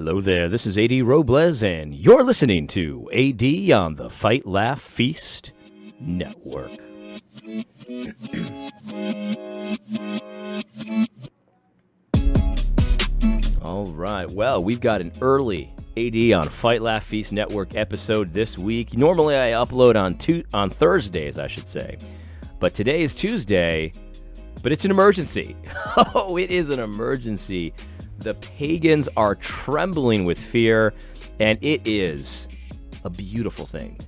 Hello there, this is AD Robles, and you're listening to AD on the Fight, Laugh, Feast Network. All right, well, we've got an early AD on Fight, Laugh, Feast Network episode this week. Normally I upload on Thursdays, I should say, but today is Tuesday, but it's an emergency. Oh, it is an emergency. The pagans are trembling with fear, and it is a beautiful thing.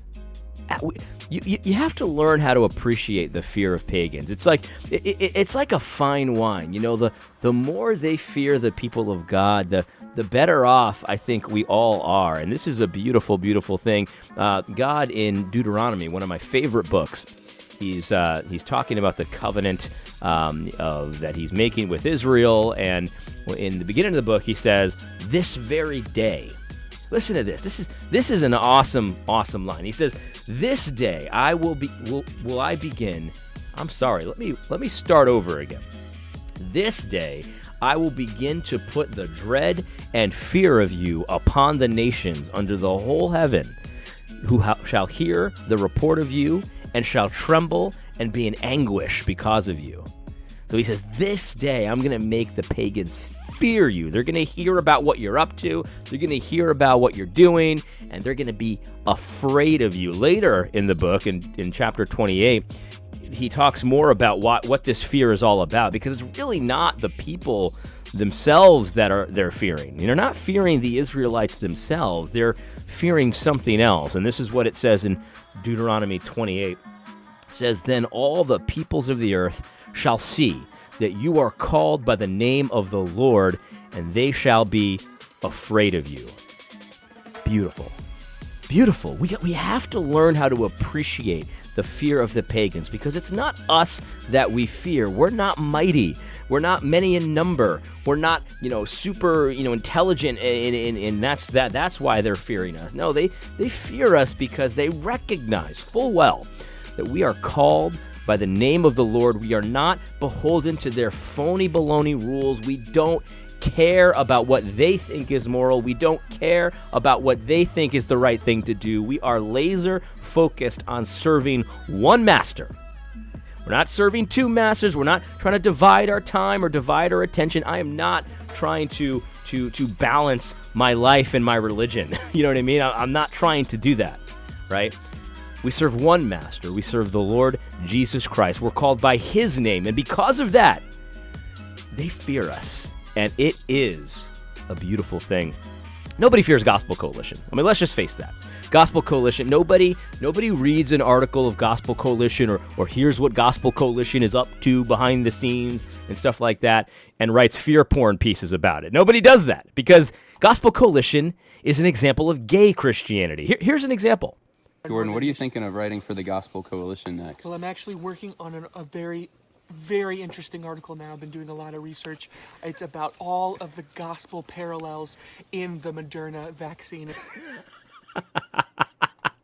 You have to learn how to appreciate the fear of pagans. It's like it's like a fine wine. You know, the more they fear the people of God, the better off I think we all are. And this is a beautiful, beautiful thing. God in Deuteronomy, one of my favorite books. He's talking about the covenant that he's making with Israel, and in the beginning of the book, he says, "This very day." Listen to this. This is an awesome, awesome line. He says, "This day will I begin." I'm sorry. Let me start over again. "This day I will begin to put the dread and fear of you upon the nations under the whole heaven, who shall hear the report of you, and shall tremble and be in anguish because of you." So he says, this day I'm going to make the pagans fear you. They're going to hear about what you're up to. They're going to hear about what you're doing, and they're going to be afraid of you. Later in the book, in chapter 28, he talks more about what this fear is all about, because it's really not the people themselves that they're fearing. They're not fearing the Israelites themselves. They're fearing something else. And this is what it says in Deuteronomy 28. It says, "Then all the peoples of the earth shall see that you are called by the name of the Lord, and they shall be afraid of you." Beautiful. Beautiful. We have to learn how to appreciate the fear of the pagans, because it's not us that we fear. We're not mighty. We're not many in number. We're not, super, intelligent, and that's why they're fearing us. No, they fear us because they recognize full well that we are called by the name of the Lord. We are not beholden to their phony baloney rules. We don't care about what they think is moral. We don't care about what they think is the right thing to do. We are laser focused on serving one master. We're not serving two masters. We're not trying to divide our time or divide our attention. I am not trying to balance my life and my religion. You know what I mean? I'm not trying to do that, right? We serve one master. We serve the Lord Jesus Christ. We're called by his name, and because of that, they fear us. And it is a beautiful thing. Nobody fears Gospel Coalition. I mean, let's just face that. Gospel Coalition, nobody reads an article of Gospel Coalition or hears what Gospel Coalition is up to behind the scenes and stuff like that and writes fear porn pieces about it. Nobody does that, because Gospel Coalition is an example of gay Christianity. Here's an example. Jordan, what are you thinking of writing for the Gospel Coalition next? Well, I'm actually working on a very, very interesting article now. I've been doing a lot of research. It's about all of the gospel parallels in the Moderna vaccine.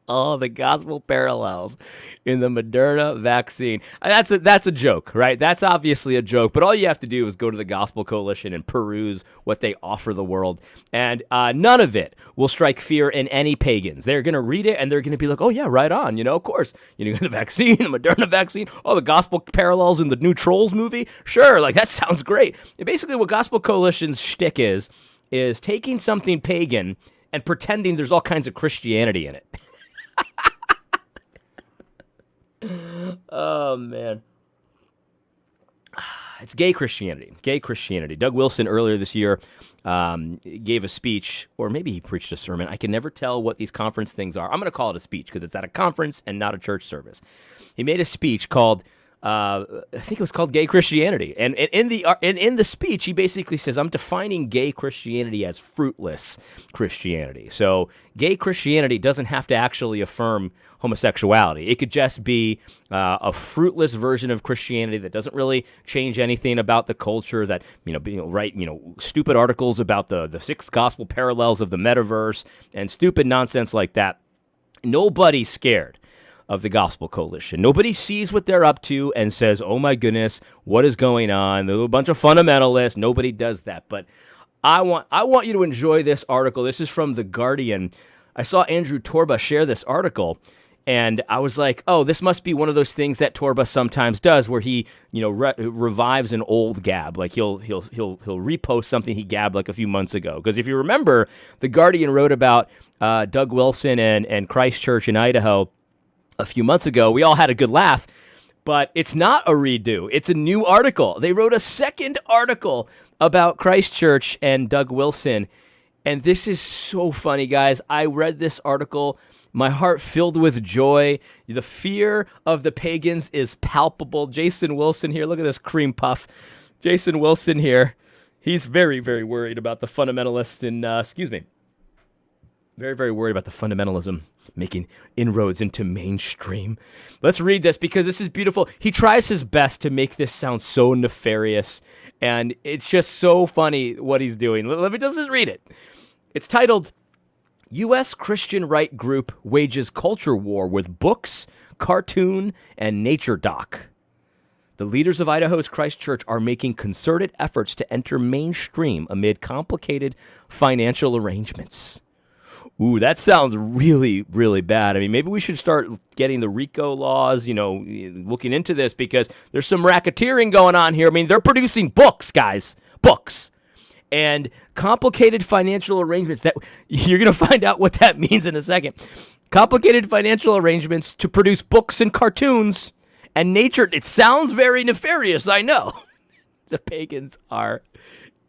All the gospel parallels in the Moderna vaccine. That's a joke, right? That's obviously a joke, but all you have to do is go to the Gospel Coalition and peruse what they offer the world, and none of it will strike fear in any pagans. They're going to read it, and they're going to be like, oh yeah, right on, of course. The vaccine, the Moderna vaccine, oh, the gospel parallels in the new Trolls movie? Sure, that sounds great. And basically what Gospel Coalition's shtick is taking something pagan and pretending there's all kinds of Christianity in it. Oh, man. It's gay Christianity. Gay Christianity. Doug Wilson earlier this year gave a speech, or maybe he preached a sermon. I can never tell what these conference things are. I'm going to call it a speech because it's at a conference and not a church service. He made a speech called I think it was called Gay Christianity. And in the speech, he basically says, I'm defining gay Christianity as fruitless Christianity. So gay Christianity doesn't have to actually affirm homosexuality. It could just be a fruitless version of Christianity that doesn't really change anything about the culture, that, write, stupid articles about the six gospel parallels of the metaverse and stupid nonsense like that. Nobody's scared of the Gospel Coalition. Nobody sees what they're up to and says, oh my goodness, what is going on? They're a bunch of fundamentalists. Nobody does that. But I want you to enjoy this article. This is from The Guardian. I saw Andrew Torba share this article, and I was like, oh, this must be one of those things that Torba sometimes does, where he, revives an old gab. Like he'll repost something he gabbed like a few months ago. Because if you remember, The Guardian wrote about Doug Wilson and Christ Church in Idaho a few months ago. We all had a good laugh, but it's not a redo. It's a new article. They wrote a second article about Christ Church and Doug Wilson. And this is so funny, guys. I read this article, my heart filled with joy. The fear of the pagans is palpable. Jason Wilson here. Look at this cream puff. Jason Wilson here. He's very, very worried about the fundamentalists in, very, very worried about the fundamentalism making inroads into mainstream. Let's read this because this is beautiful. He tries his best to make this sound so nefarious, and it's just so funny what he's doing. Let me just read it. It's titled, U.S. Christian Right Group Wages Culture War with Books, Cartoon, and Nature Doc. The leaders of Idaho's Christ Church are making concerted efforts to enter mainstream amid complicated financial arrangements. Ooh, that sounds really, really bad. I mean, maybe we should start getting the RICO laws, looking into this because there's some racketeering going on here. I mean, they're producing books, guys, books. And complicated financial arrangements that you're going to find out what that means in a second. Complicated financial arrangements to produce books and cartoons and nature. It sounds very nefarious, I know. The pagans are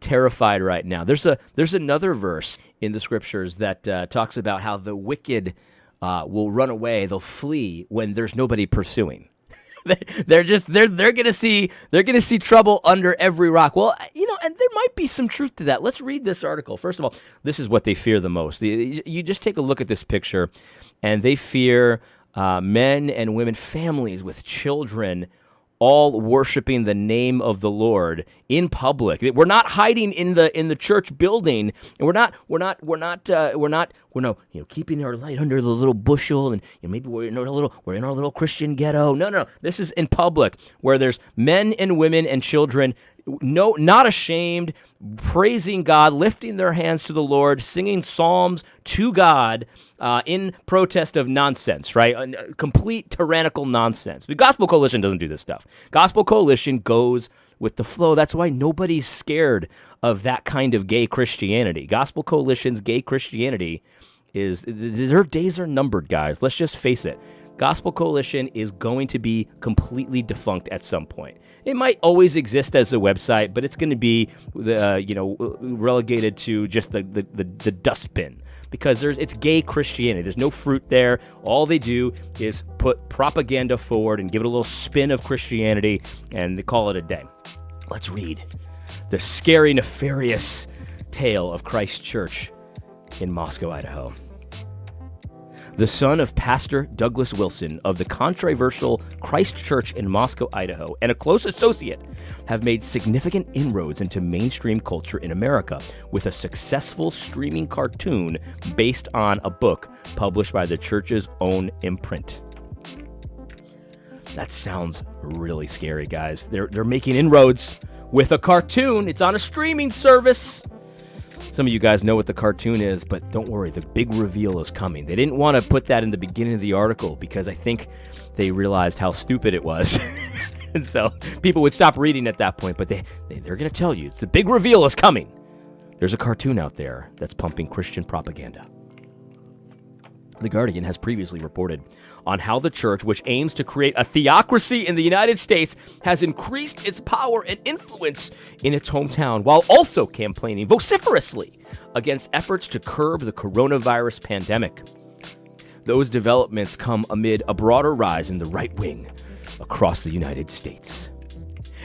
terrified right now. There's another verse in the scriptures that talks about how the wicked will run away, they'll flee when there's nobody pursuing. they're gonna see trouble under every rock. Well, and there might be some truth to that. Let's read this article. First of all, this is what they fear the most. You just take a look at this picture, and they fear men and women, families with children, all worshiping the name of the Lord in public. We're not hiding in the church building, and we're not keeping our light under the little bushel, and maybe we're in our little Christian ghetto. No. This is in public where there's men and women and children, not ashamed, praising God, lifting their hands to the Lord, singing psalms to God, in protest of nonsense, right? Complete tyrannical nonsense. The Gospel Coalition doesn't do this stuff. Gospel Coalition goes with the flow. That's why nobody's scared of that kind of gay Christianity. Gospel Coalition's gay Christianity their days are numbered, guys. Let's just face it. Gospel Coalition is going to be completely defunct at some point. It might always exist as a website, but it's going to be relegated to just the dustbin because it's gay Christianity. There's no fruit there. All they do is put propaganda forward and give it a little spin of Christianity, and they call it a day. Let's read the scary, nefarious tale of Christ Church in Moscow, Idaho. The son of Pastor Douglas Wilson of the controversial Christ Church in Moscow, Idaho, and a close associate have made significant inroads into mainstream culture in America with a successful streaming cartoon based on a book published by the church's own imprint. That sounds really scary, guys. They're making inroads with a cartoon. It's on a streaming service. Some of you guys know what the cartoon is, but don't worry, the big reveal is coming. They didn't want to put that in the beginning of the article because I think they realized how stupid it was. And so people would stop reading at that point, but they're going to tell you, the big reveal is coming. There's a cartoon out there that's pumping Christian propaganda. The Guardian has previously reported on how the church, which aims to create a theocracy in the United States, has increased its power and influence in its hometown, while also campaigning vociferously against efforts to curb the coronavirus pandemic. Those developments come amid a broader rise in the right wing across the United States.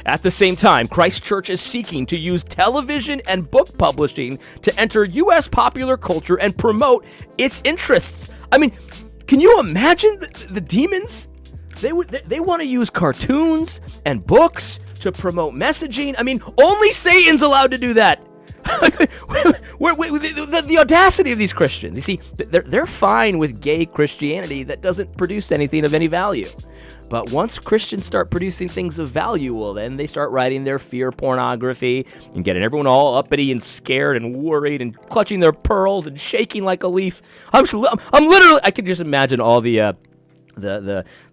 At the same time, Christ Church is seeking to use television and book publishing to enter U.S. popular culture and promote its interests. I mean, can you imagine the demons? They want to use cartoons and books to promote messaging. I mean, only Satan's allowed to do that. The audacity of these Christians. You see, they're fine with gay Christianity that doesn't produce anything of any value. But once Christians start producing things of value, well, then they start writing their fear pornography and getting everyone all uppity and scared and worried and clutching their pearls and shaking like a leaf. I'm literally, I can just imagine all the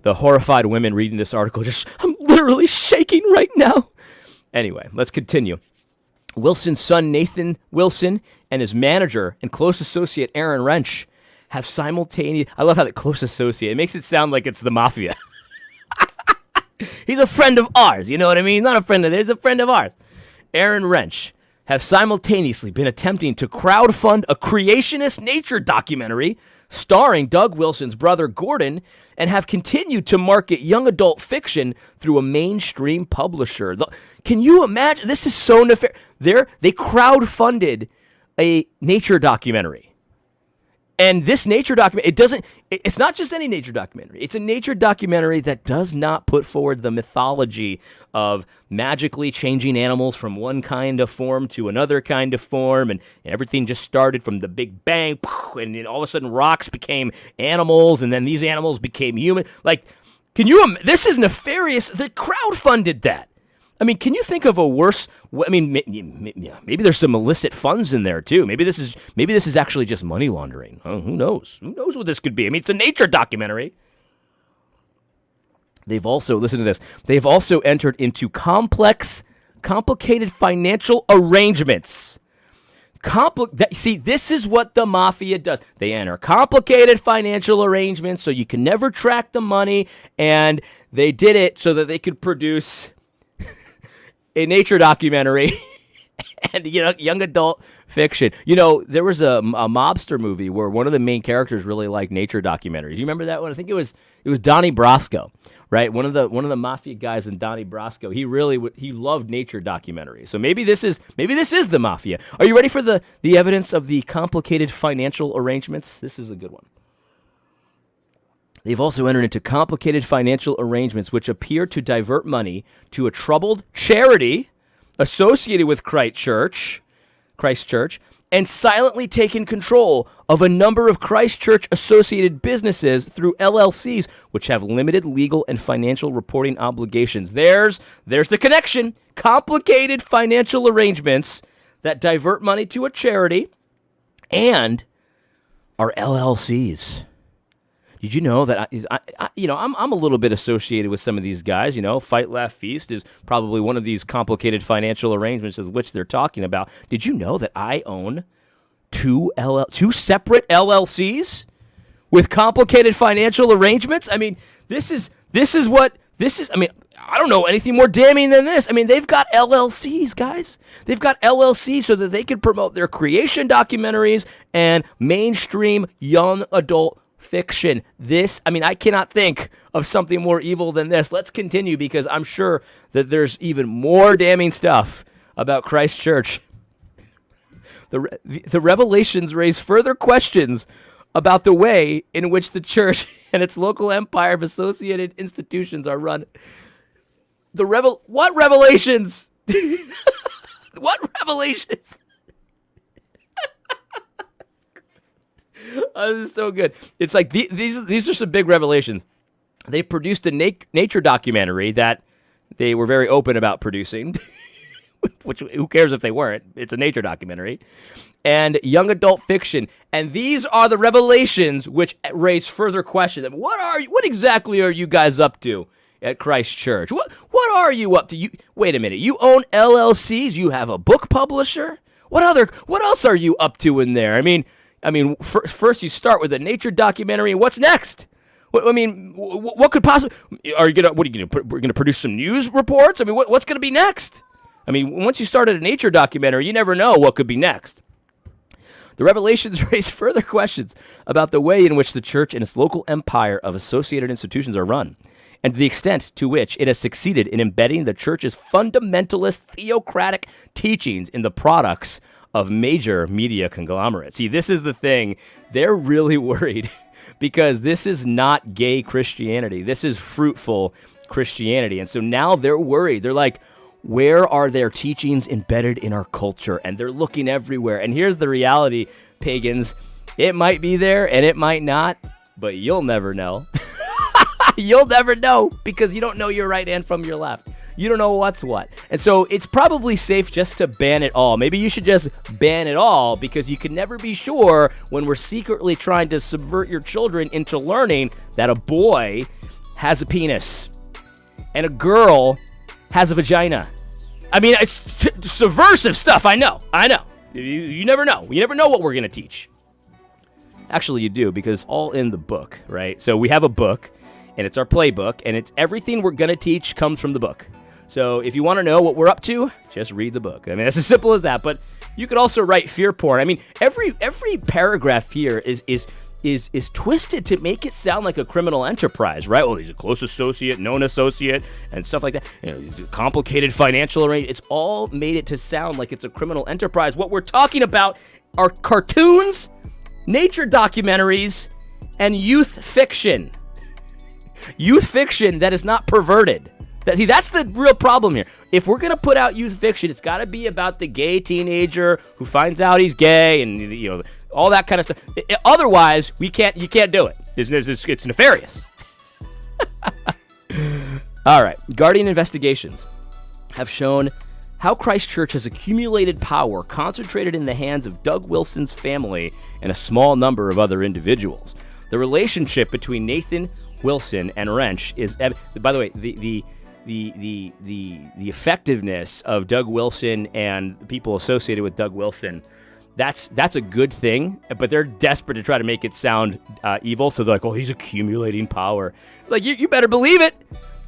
horrified women reading this article. I'm literally shaking right now. Anyway, let's continue. Wilson's son, Nathan Wilson, and his manager and close associate, Aaron Wrench, have simultaneous... I love how the close associate, it makes it sound like it's the mafia. He's a friend of ours, you know what I mean? He's not a friend of theirs, he's a friend of ours. Aaron Wrench have simultaneously been attempting to crowdfund a creationist nature documentary starring Doug Wilson's brother Gordon, and have continued to market young adult fiction through a mainstream publisher. Can you imagine? This is so nefarious. They crowdfunded a nature documentary. And this nature document, it's not just any nature documentary. It's a nature documentary that does not put forward the mythology of magically changing animals from one kind of form to another kind of form, and everything just started from the Big Bang, and then all of a sudden rocks became animals, and then these animals became human. Like, this is nefarious. They crowdfunded that. I mean, can you think of a worse? I mean, maybe there's some illicit funds in there too. Maybe this is actually just money laundering. Oh, who knows? Who knows what this could be? I mean, it's a nature documentary. They've also, listen to this. They've also entered into complicated financial arrangements. See, this is what the mafia does. They enter complicated financial arrangements so you can never track the money, and they did it so that they could produce a nature documentary and young adult fiction. There was a mobster movie where one of the main characters really liked nature documentaries. You remember that one? I think it was Donnie Brasco, right? One of the mafia guys in Donnie Brasco. He loved nature documentaries. So maybe this is the mafia. Are you ready for the evidence of the complicated financial arrangements? This is a good one. They've also entered into complicated financial arrangements which appear to divert money to a troubled charity associated with Christ Church, and silently taken control of a number of Christ Church associated businesses through LLCs, which have limited legal and financial reporting obligations. There's the connection. Complicated financial arrangements that divert money to a charity and are LLCs. Did you know that I'm a little bit associated with some of these guys? Fight, Laugh, Feast is probably one of these complicated financial arrangements of which they're talking about. Did you know that I own two separate LLCs with complicated financial arrangements? I mean, this is. I mean, I don't know anything more damning than this. I mean, they've got LLCs, guys. They've got LLCs so that they can promote their creation documentaries and mainstream young adult fiction. I cannot think of something more evil than this. Let's continue because I'm sure that there's even more damning stuff about Christ Church. The revelations raise further questions about the way in which the church and its local empire of associated institutions are run. What revelations? What revelations? Oh, this is so good. It's like these are some big revelations. They produced a nature documentary that they were very open about producing, which who cares if they weren't? It's a nature documentary. And young adult fiction. And these are the revelations which raise further questions. What exactly are you guys up to at Christ Church? What are you up to? Wait a minute. You own LLCs? You have a book publisher? What else are you up to in there? I mean, first you start with a nature documentary. What's next? What could possibly? We're gonna produce some news reports? I mean, what's gonna be next? I mean, once you started a nature documentary, you never know what could be next. The revelations raise further questions about the way in which the church and its local empire of associated institutions are run, and the extent to which it has succeeded in embedding the church's fundamentalist theocratic teachings in the products of major media conglomerates. See, this is the thing. They're really worried because this is not gay Christianity. This is fruitful Christianity. And so now they're worried. They're like, where are their teachings embedded in our culture? And they're looking everywhere. And here's the reality, pagans. It might be there and it might not, but you'll never know. You'll never know because you don't know your right hand from your left. You don't know what's what. And so it's probably safe just to ban it all. Maybe you should just ban it all because you can never be sure when we're secretly trying to subvert your children into learning that a boy has a penis and a girl has a vagina. I mean, it's subversive stuff. I know. You never know. You never know what we're going to teach. Actually, you do because it's all in the book, right? So we have a book, and it's our playbook, and it's everything we're going to teach comes from the book. So if you want to know what we're up to, just read the book. I mean, it's as simple as that. But you could also write fear porn. I mean, every paragraph here is twisted to make it sound like a criminal enterprise, right? Well, he's a close associate, known associate, and stuff like that. You know, complicated financial arrangement. It's all made it to sound like it's a criminal enterprise. What we're talking about are cartoons, nature documentaries, and youth fiction. Youth fiction that is not perverted. That's the real problem here. If we're going to put out youth fiction, it's got to be about the gay teenager who finds out he's gay and, you know, all that kind of stuff. Otherwise, you can't do it. It's nefarious. All right. Guardian investigations have shown how Christ Church has accumulated power concentrated in the hands of Doug Wilson's family and a small number of other individuals. The relationship between Nathan Wilson and Wrench is, by the way, the effectiveness of Doug Wilson and the people associated with Doug Wilson, that's a good thing, but they're desperate to try to make it sound evil. So they're like, oh, he's accumulating power. Like, you better believe it.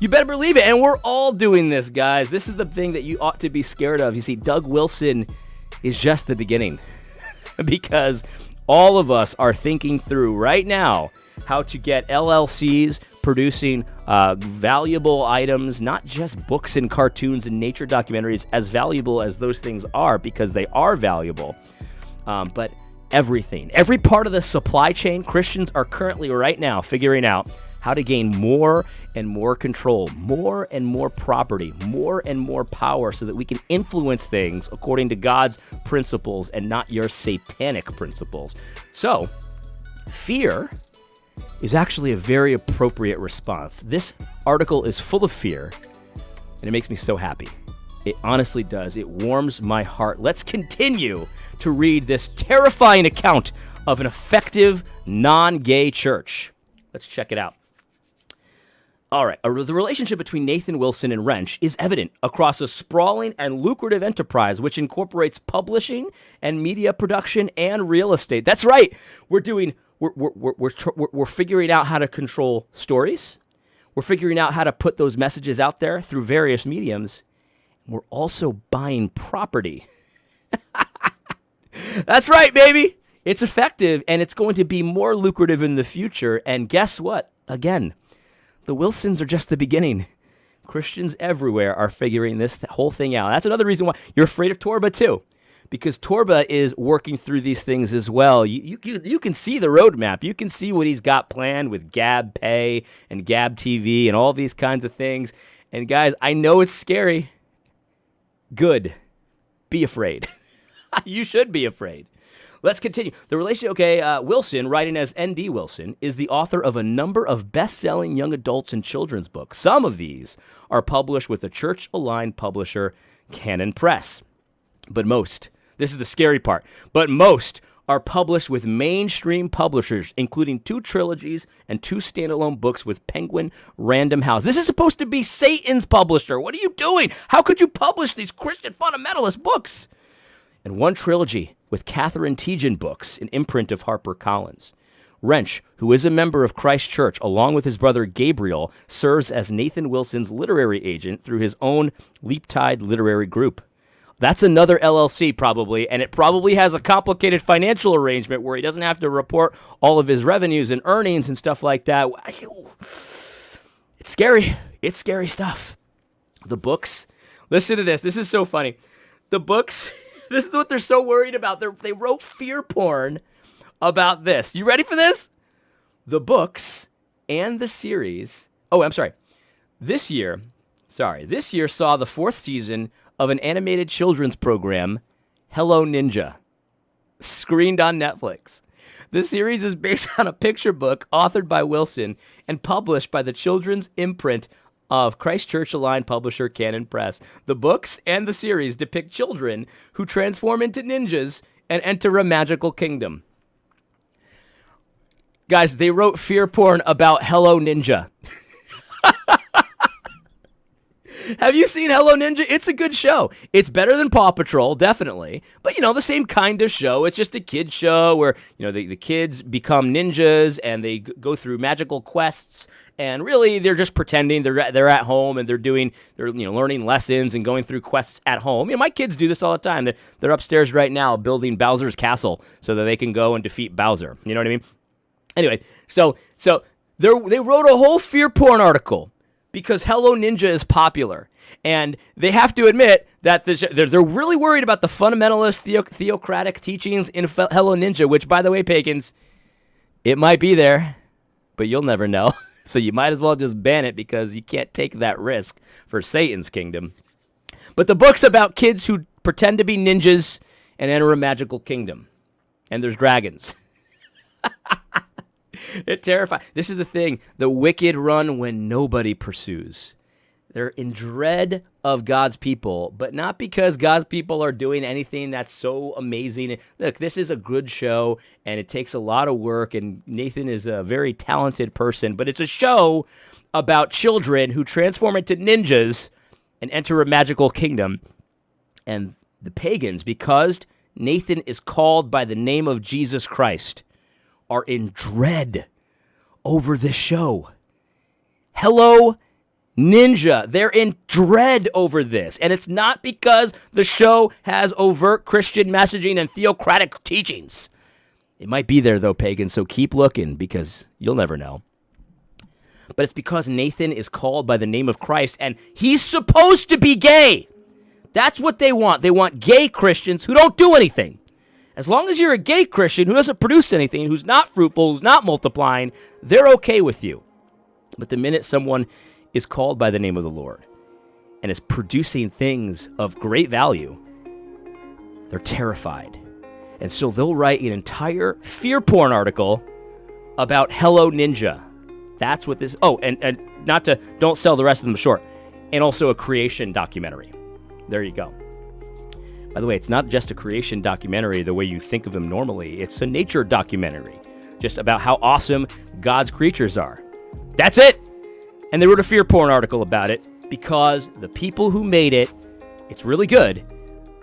You better believe it. And we're all doing this, guys. This is the thing that you ought to be scared of. You see, Doug Wilson is just the beginning because all of us are thinking through right now how to get LLCs producing valuable items, not just books and cartoons and nature documentaries, as valuable as those things are, because they are valuable. But everything, every part of the supply chain, Christians are currently right now figuring out how to gain more and more control, more and more property, more and more power so that we can influence things according to God's principles and not your satanic principles. So, fear is actually a very appropriate response. This article is full of fear, and it makes me so happy. It honestly does. It warms my heart. Let's continue to read this terrifying account of an effective non-gay church. Let's check it out. All right. The relationship between Nathan Wilson and Wrench is evident across a sprawling and lucrative enterprise which incorporates publishing and media production and real estate. That's right. We're figuring out how to control stories. We're figuring out how to put those messages out there through various mediums. We're also buying property. That's right, baby. It's effective, and it's going to be more lucrative in the future. And guess what? Again, the Wilsons are just the beginning. Christians everywhere are figuring this whole thing out. That's another reason why you're afraid of Torba, too, because Torba is working through these things as well. You can see the roadmap. You can see what he's got planned with Gab Pay and Gab TV and all these kinds of things. And guys, I know it's scary. Good. Be afraid. You should be afraid. Let's continue. The relationship, Wilson, writing as N.D. Wilson, is the author of a number of best-selling young adults and children's books. Some of these are published with a church-aligned publisher, Canon Press. But most, this is the scary part, but most are published with mainstream publishers, including 2 trilogies and 2 standalone books with Penguin Random House. This is supposed to be Satan's publisher. What are you doing? How could you publish these Christian fundamentalist books? And 1 trilogy with Catherine Tejan Books, an imprint of HarperCollins. Wrench, who is a member of Christ Church, along with his brother Gabriel, serves as Nathan Wilson's literary agent through his own Leap Tide Literary Group. That's another LLC probably, and it probably has a complicated financial arrangement where he doesn't have to report all of his revenues and earnings and stuff like that. It's scary. It's scary stuff. The books, listen to this. This is so funny. The books, this is what they're so worried about. They wrote fear porn about this. You ready for this? The books and the series. Oh, I'm sorry. This year saw the 4th season of an animated children's program, Hello Ninja, screened on Netflix. The series is based on a picture book authored by Wilson and published by the children's imprint of Christchurch-aligned publisher Canon Press. The books and the series depict children who transform into ninjas and enter a magical kingdom. Guys, they wrote fear porn about Hello Ninja. Have you seen Hello Ninja? It's a good show. It's better than Paw Patrol, definitely. But, the same kind of show. It's just a kid show where, the kids become ninjas and they go through magical quests. And really, they're just pretending they're at home and they're learning lessons and going through quests at home. My kids do this all the time. They're upstairs right now building Bowser's castle so that they can go and defeat Bowser. You know what I mean? Anyway, so they wrote a whole fear porn article because Hello Ninja is popular. And they have to admit that they're really worried about the fundamentalist theocratic teachings in Hello Ninja, which, by the way, pagans, it might be there, but you'll never know. So you might as well just ban it because you can't take that risk for Satan's kingdom. But the book's about kids who pretend to be ninjas and enter a magical kingdom. And there's dragons. It terrifies. This is the thing. The wicked run when nobody pursues. They're in dread of God's people, but not because God's people are doing anything that's so amazing. Look, this is a good show, and it takes a lot of work, and Nathan is a very talented person, but it's a show about children who transform into ninjas and enter a magical kingdom. And the pagans, because Nathan is called by the name of Jesus Christ, are in dread over this show. Hello Ninja. They're in dread over this. And it's not because the show has overt Christian messaging and theocratic teachings. It might be there, though, pagan, so keep looking because you'll never know. But it's because Nathan is called by the name of Christ, and he's supposed to be gay. That's what they want. They want gay Christians who don't do anything. As long as you're a gay Christian who doesn't produce anything, who's not fruitful, who's not multiplying, they're okay with you. But the minute someone is called by the name of the Lord and is producing things of great value, they're terrified. And so they'll write an entire fear porn article about Hello Ninja. That's what this... Oh, and don't sell the rest of them short. And also a creation documentary. There you go. By the way, it's not just a creation documentary the way you think of them normally. It's a nature documentary, just about how awesome God's creatures are. That's it! And they wrote a fear porn article about it because the people who made it, it's really good,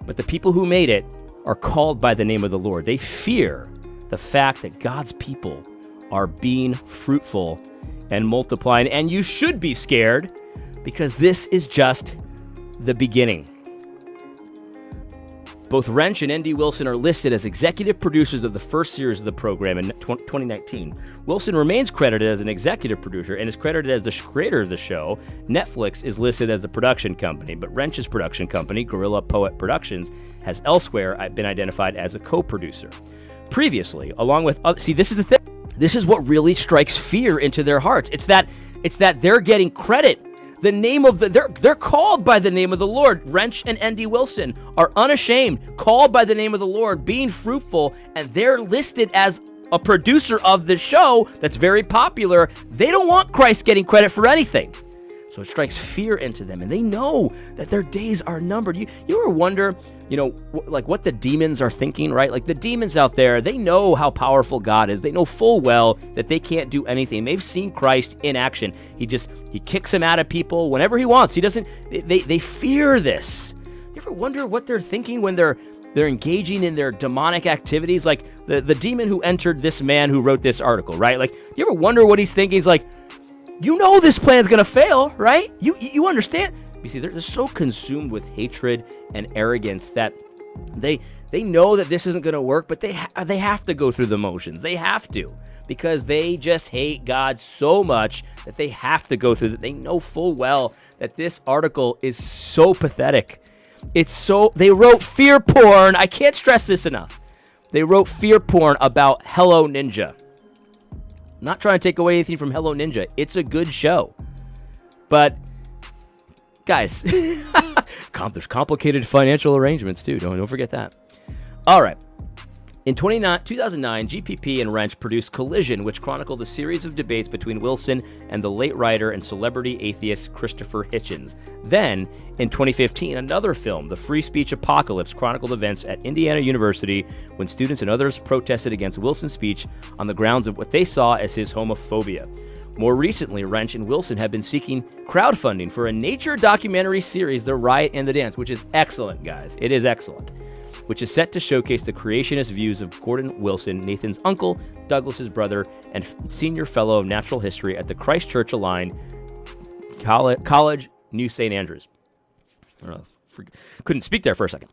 but the people who made it are called by the name of the Lord. They fear the fact that God's people are being fruitful and multiplying, and you should be scared because this is just the beginning. Both Wrench and N.D. Wilson are listed as executive producers of the first series of the program in 2019. Wilson remains credited as an executive producer and is credited as the creator of the show. Netflix is listed as the production company, but Wrench's production company, Gorilla Poet Productions, has elsewhere been identified as a co-producer. Previously, along with other... See, this is the thing. This is what really strikes fear into their hearts. It's that they're getting credit. The name of they're called by the name of the Lord. Wrench and N.D. Wilson are unashamed, called by the name of the Lord, being fruitful, and they're listed as a producer of the show that's very popular. They don't want Christ getting credit for anything. So it strikes fear into them, and they know that their days are numbered. You ever wonder, what the demons are thinking, right? Like the demons out there, they know how powerful God is. They know full well that they can't do anything. They've seen Christ in action. He kicks them out of people whenever he wants. They fear this. You ever wonder what they're thinking when they're engaging in their demonic activities? Like the demon who entered this man who wrote this article, right? Like, you ever wonder what he's thinking? He's like, this plan's going to fail, right? You understand? You see, they're so consumed with hatred and arrogance that they know that this isn't going to work, but they have to go through the motions. They have to, because they just hate God so much that they have to go through that. They know full well that this article is so pathetic. They wrote fear porn. I can't stress this enough. They wrote fear porn about Hello Ninja. Not trying to take away anything from Hello Ninja. It's a good show. But, guys, there's complicated financial arrangements, too. Don't forget that. All right. In 2009, GPP and Wrench produced Collision, which chronicled a series of debates between Wilson and the late writer and celebrity atheist Christopher Hitchens. Then, in 2015, another film, The Free Speech Apocalypse, chronicled events at Indiana University when students and others protested against Wilson's speech on the grounds of what they saw as his homophobia. More recently, Wrench and Wilson have been seeking crowdfunding for a nature documentary series, The Riot and the Dance, which is excellent, guys. It is excellent. Which is set to showcase the creationist views of Gordon Wilson, Nathan's uncle, Douglas's brother, and senior fellow of natural history at the Christ Church-aligned College, New St. Andrews. I don't know, couldn't speak there for a second.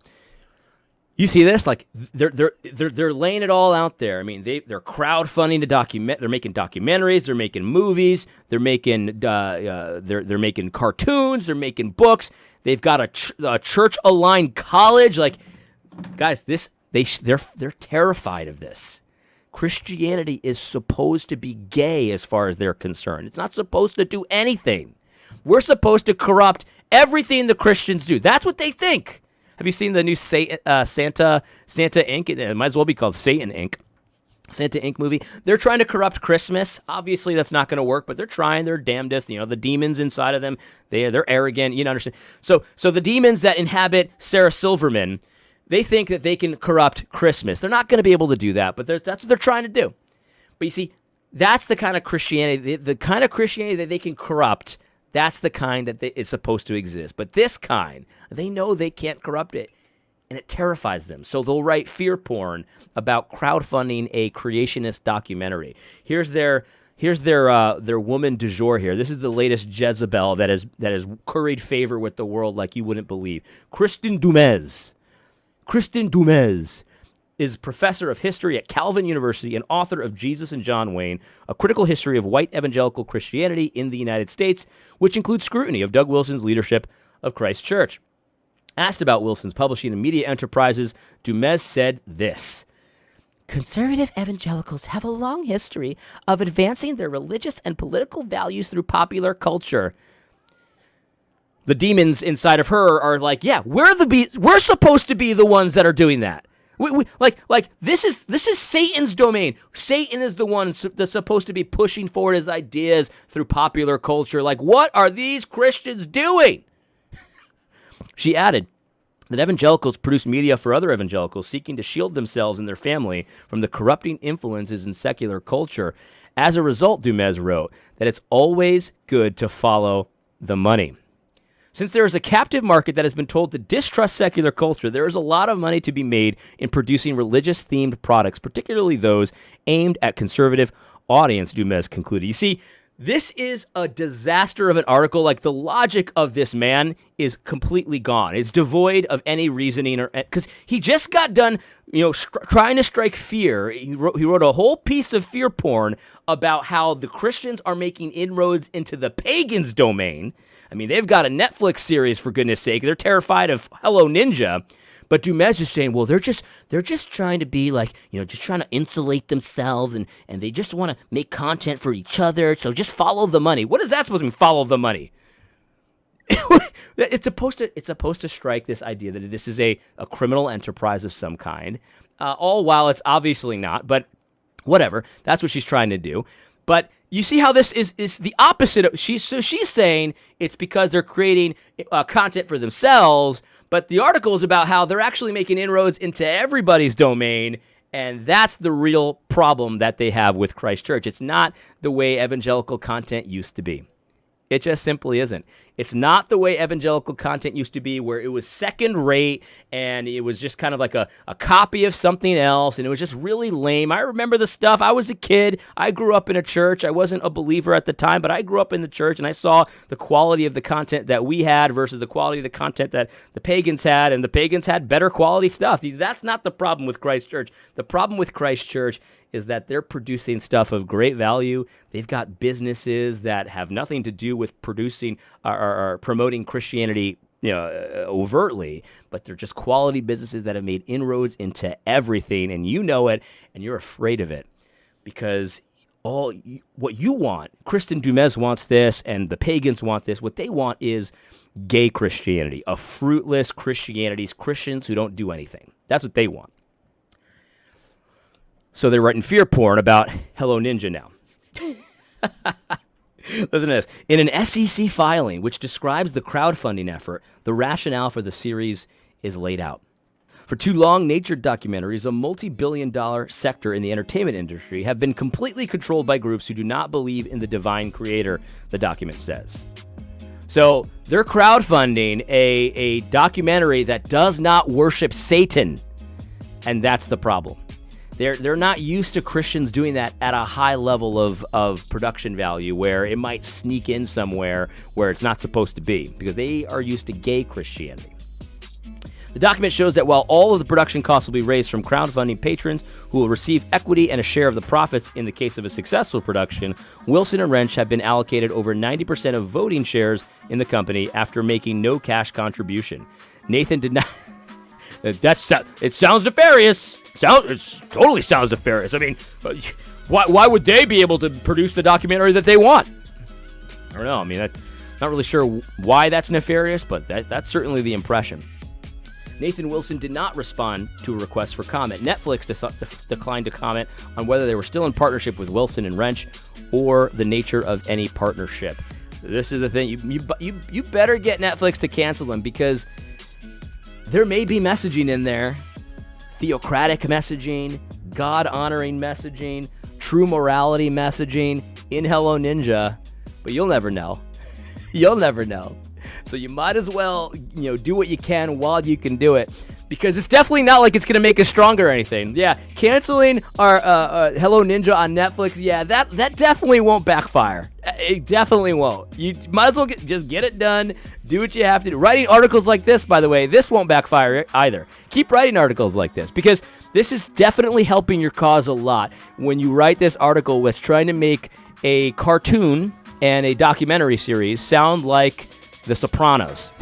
You see this? Like they're laying it all out there. I mean, they're crowdfunding to document. They're making documentaries. They're making movies. They're making they're making cartoons. They're making books. They've got a church-aligned college. Like, guys, they're terrified of this. Christianity is supposed to be gay as far as they're concerned. It's not supposed to do anything. We're supposed to corrupt everything the Christians do. That's what they think. Have you seen the new Santa Inc.? It might as well be called Satan Inc. Santa Inc. movie. They're trying to corrupt Christmas. Obviously, that's not going to work, but they're trying their damnedest. You know, the demons inside of them, they're arrogant. You know, understand? So the demons that inhabit Sarah Silverman, they think that they can corrupt Christmas. They're not going to be able to do that, but that's what they're trying to do. But you see, that's the kind of Christianity, the kind of Christianity that they can corrupt. That's the kind that is supposed to exist. But this kind, they know they can't corrupt it, and it terrifies them. So they'll write fear porn about crowdfunding a creationist documentary. Here's their woman du jour here. This is the latest Jezebel that has curried favor with the world like you wouldn't believe. Kristen Dumez. Kristen Dumez is professor of history at Calvin University and author of Jesus and John Wayne, a critical history of white evangelical Christianity in the United States, which includes scrutiny of Doug Wilson's leadership of Christ Church. Asked about Wilson's publishing and media enterprises, Dumez said this: "Conservative evangelicals have a long history of advancing their religious and political values through popular culture." The demons inside of her are like, yeah, we're supposed to be the ones that are doing that. We this is Satan's domain. Satan is the one that's supposed to be pushing forward his ideas through popular culture. Like, what are these Christians doing? She added that evangelicals produce media for other evangelicals seeking to shield themselves and their family from the corrupting influences in secular culture. As a result, Dumez wrote that it's always good to follow the money. Since there is a captive market that has been told to distrust secular culture, there is a lot of money to be made in producing religious-themed products, particularly those aimed at conservative audience, Dumez concluded. You see, this is a disaster of an article. Like, the logic of this man is completely gone. It's devoid of any reasoning, because he just got done, trying to strike fear. He wrote a whole piece of fear porn about how the Christians are making inroads into the pagans' domain. I mean, they've got a Netflix series, for goodness sake. They're terrified of Hello Ninja. But Dumez is saying, well, they're just trying to be like, just trying to insulate themselves, and they just want to make content for each other. So just follow the money. What is that supposed to mean? Follow the money. It's supposed to strike this idea that this is a criminal enterprise of some kind. All while it's obviously not, but whatever. That's what she's trying to do. But you see how this is the opposite of she's saying it's because they're creating content for themselves, but the article is about how they're actually making inroads into everybody's domain, and that's the real problem that they have with Christ Church. It's not the way evangelical content used to be. It just simply isn't. It's not the way evangelical content used to be, where it was second rate and it was just kind of like a copy of something else, and it was just really lame. I remember the stuff. I was a kid. I grew up in a church. I wasn't a believer at the time, but I grew up in the church, and I saw the quality of the content that we had versus the quality of the content that the pagans had, and the pagans had better quality stuff. That's not the problem with Christ Church. The problem with Christ Church is that they're producing stuff of great value. They've got businesses that have nothing to do with producing or promoting Christianity, overtly, but they're just quality businesses that have made inroads into everything, and you know it, and you're afraid of it because what you want, Kristen Dumez wants this, and the pagans want this. What they want is gay Christianity, a fruitless Christianity, Christians who don't do anything. That's what they want. So they're writing fear porn about Hello Ninja now. Listen to this. In an SEC filing which describes the crowdfunding effort, the rationale for the series is laid out. For two long-nature documentaries, a multi-billion-dollar sector in the entertainment industry have been completely controlled by groups who do not believe in the divine creator, the document says. So they're crowdfunding a documentary that does not worship Satan, and that's the problem. They're not used to Christians doing that at a high level of production value where it might sneak in somewhere where it's not supposed to be, because they are used to gay Christianity. The document shows that while all of the production costs will be raised from crowdfunding patrons who will receive equity and a share of the profits in the case of a successful production, Wilson and Wrench have been allocated over 90% of voting shares in the company after making no cash contribution. Nathan did not... It sounds nefarious. It totally sounds nefarious. I mean, why would they be able to produce the documentary that they want? I don't know. I mean, I'm not really sure why that's nefarious, but that's certainly the impression. Nathan Wilson did not respond to a request for comment. Netflix declined to comment on whether they were still in partnership with Wilson and Wrench or the nature of any partnership. This is the thing. You better get Netflix to cancel them, because there may be messaging in there, theocratic messaging, God-honoring messaging, true morality messaging in Hello Ninja, but you'll never know. You'll never know. So you might as well, do what you can while you can do it, because it's definitely not like it's going to make us stronger or anything. Yeah, canceling our Hello Ninja on Netflix, yeah, that definitely won't backfire. It definitely won't. You might as well just get it done, do what you have to do. Writing articles like this, by the way, this won't backfire either. Keep writing articles like this, because this is definitely helping your cause a lot when you write this article with trying to make a cartoon and a documentary series sound like The Sopranos.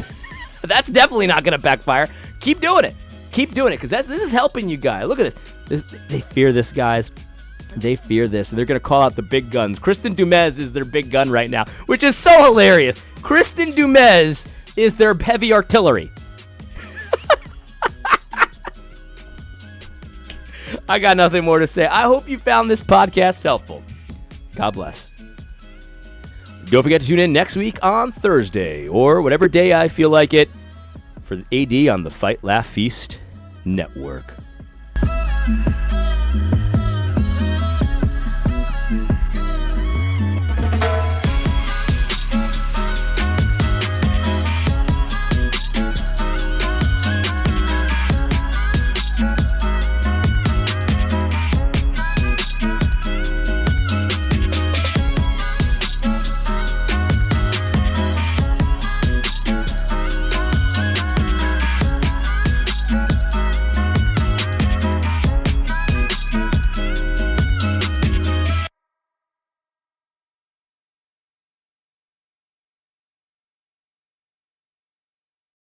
That's definitely not going to backfire. Keep doing it. Keep doing it, because this is helping you guys. Look at this. They fear this, guys. They fear this, and they're going to call out the big guns. Kristen Dumez is their big gun right now, which is so hilarious. Kristen Dumez is their heavy artillery. I got nothing more to say. I hope you found this podcast helpful. God bless. Don't forget to tune in next week on Thursday, or whatever day I feel like it, for AD on the Fight, Laugh, Feast Network.